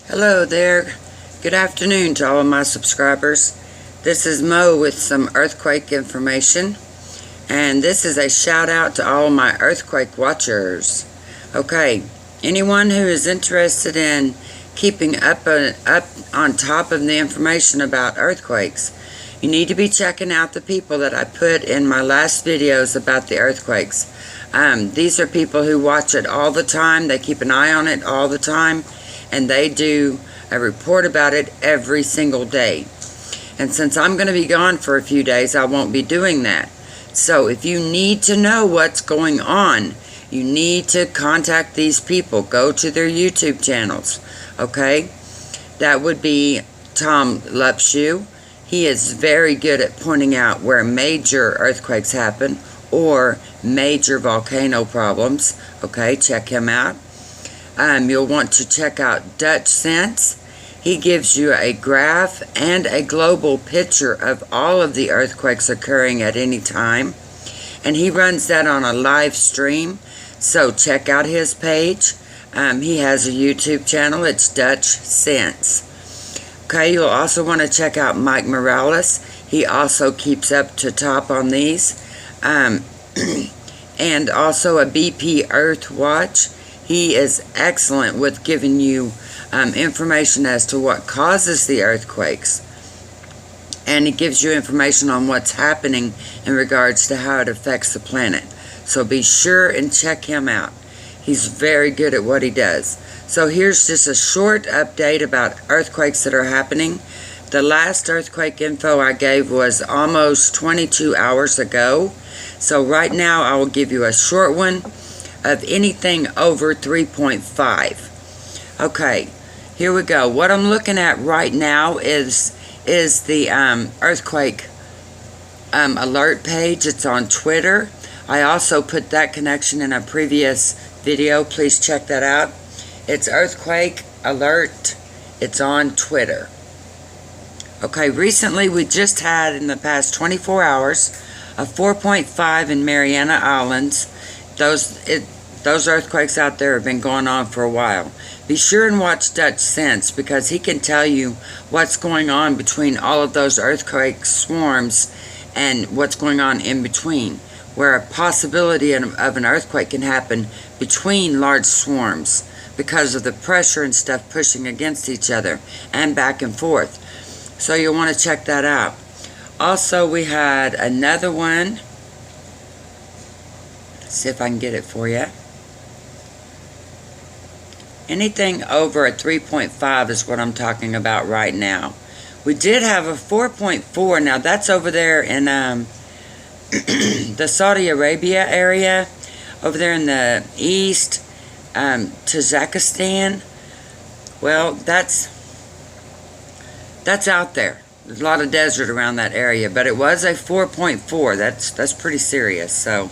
Hello there. Good afternoon to all of my subscribers. This is Mo with some earthquake information, and this is a shout out to all my earthquake watchers. Okay, anyone who is interested in keeping up on top of the information about earthquakes, you need to be checking out the people that I put in my last videos about the earthquakes. These are people who watch it all the time. They keep an eye on it all the time, and they do a report about it every single day. And since I'm going to be gone for a few days, I won't be doing that. So if you need to know what's going on, you need to contact these people. Go to their YouTube channels, okay? That would be Tom Lupshu. He is very good at pointing out where major earthquakes happen or major volcano problems. Okay, check him out. You'll want to check out Dutch Sense. He gives you a graph and a global picture of all of the earthquakes occurring at any time. And he runs that on a live stream. So check out his page. He has a YouTube channel. It's Dutch Sense. Okay, you'll also want to check out Mike Morales. He also keeps up to top on these. And also a BP Earth Watch. He is excellent with giving you information as to what causes the earthquakes. And he gives you information on what's happening in regards to how it affects the planet. So be sure and check him out. He's very good at what he does. So here's just a short update about earthquakes that are happening. The last earthquake info I gave was almost 22 hours ago. So right now I will give you a short one of anything over 3.5. Okay, here we go. What I'm looking at right now is the earthquake alert page. It's on Twitter. I also put that connection in a previous video. Please check that out. It's earthquake alert. It's on Twitter. Okay, recently we just had, in the past 24 hours, a 4.5 in Mariana Islands. Those earthquakes out there have been going on for a while. Be sure and watch Dutch Sense, because he can tell you what's going on between all of those earthquake swarms and what's going on in between, where a possibility of an earthquake can happen between large swarms because of the pressure and stuff pushing against each other and back and forth. So you'll want to check that out. Also, we had another one. Let's see if I can get it for you. Anything over a 3.5 is what I'm talking about right now. We did have a 4.4. Now that's over there in the Saudi Arabia area, over there in the east, Tajikistan. Well, that's out there. There's a lot of desert around that area, but it was a 4.4. That's pretty serious. So,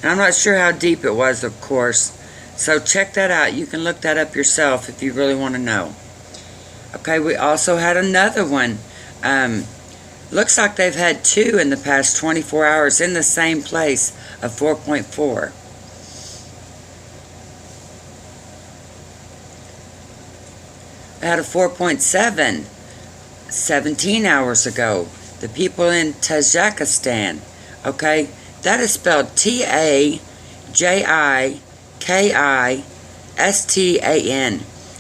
and I'm not sure how deep it was, of course. So check that out. You can look that up yourself if you really want to know. Okay, we also had another one. Looks like they've had two in the past 24 hours in the same place, of 4.4. I had a 4.7 17 hours ago. The people in Tajikistan. Okay, that is spelled Tajikistan.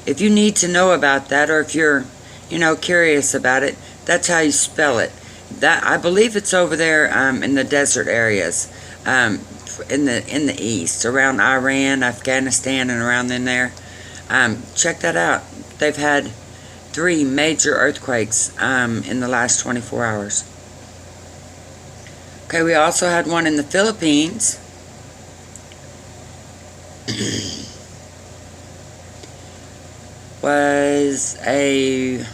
If you need to know about that, or if you're, curious about it, that's how you spell it. That, I believe it's over there in the desert areas, in the east, around Iran, Afghanistan, and around in there. Check that out. They've had 3 major earthquakes in the last 24 hours. Okay, we also had one in the Philippines. Was a...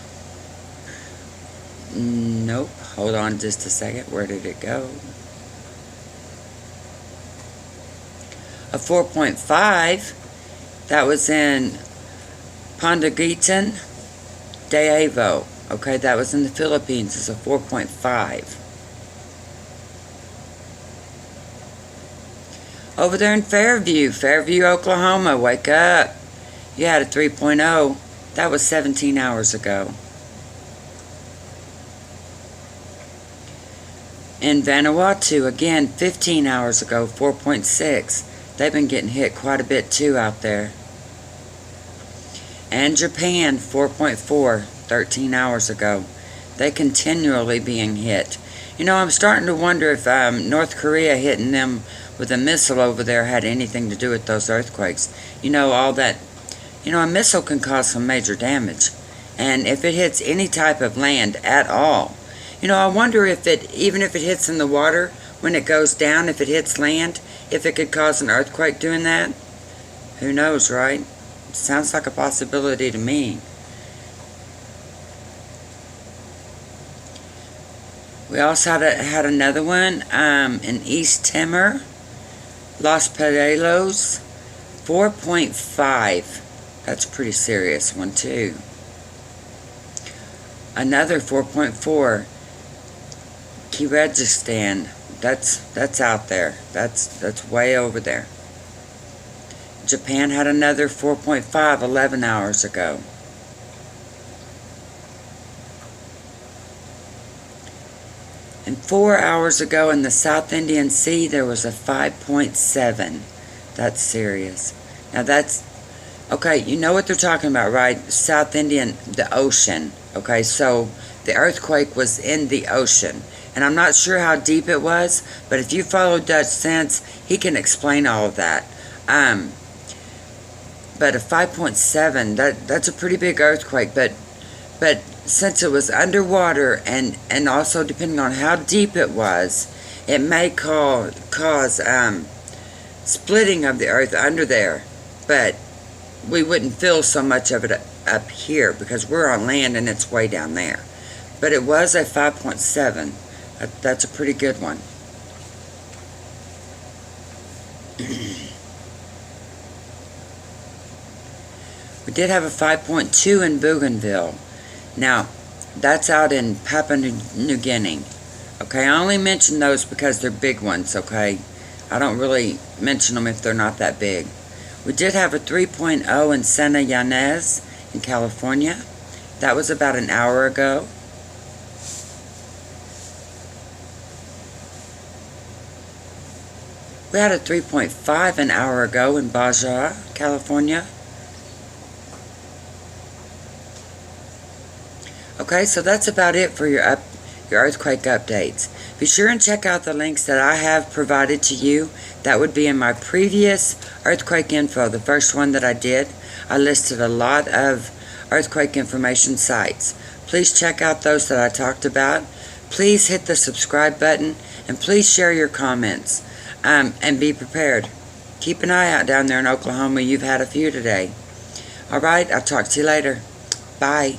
Nope, hold on just a second. Where did it go? A 4.5. That was in Pandaguitan de Avo. Okay, that was in the Philippines. It's a 4.5. Over there in Fairview, Oklahoma, wake up. You had a 3.0. That was 17 hours ago. In Vanuatu, again, 15 hours ago, 4.6. They've been getting hit quite a bit too out there. And Japan, 4.4, 13 hours ago. They continually being hit. You know, I'm starting to wonder if North Korea hitting them with a missile over there had anything to do with those earthquakes. You know, all that, you know, a missile can cause some major damage. And if it hits any type of land at all, you know, I wonder if it, even if it hits in the water, when it goes down, if it hits land, if it could cause an earthquake doing that. Who knows, right? Sounds like a possibility to me. We also had another one in East Timor, Los Padelos, 4.5. That's a pretty serious one too. Another 4.4. Kyrgyzstan, that's out there. That's way over there. Japan had another 4.5 11 hours ago. And 4 hours ago in the South Indian Sea there was a 5.7. That's serious. Now that's okay, you know what they're talking about, right? South Indian, the ocean. Okay, so the earthquake was in the ocean. And I'm not sure how deep it was, but if you follow Dutch Sense, he can explain all of that. But a 5.7, that's a pretty big earthquake, but since it was underwater and also depending on how deep it was, it may cause splitting of the earth under there, but we wouldn't feel so much of it up here because we're on land and it's way down there. But it was a 5.7. That's a pretty good one. We did have a 5.2 in Bougainville. Now, that's out in Papua New Guinea. Okay, I only mention those because they're big ones, okay? I don't really mention them if they're not that big. We did have a 3.0 in Santa Ynez in California. That was about an hour ago. We had a 3.5 an hour ago in Baja, California. Okay, so that's about it for your earthquake updates. Be sure and check out the links that I have provided to you. That would be in my previous earthquake info, the first one that I did. I listed a lot of earthquake information sites. Please check out those that I talked about. Please hit the subscribe button and please share your comments. And be prepared. Keep an eye out down there in Oklahoma. You've had a few today. Alright, I'll talk to you later. Bye.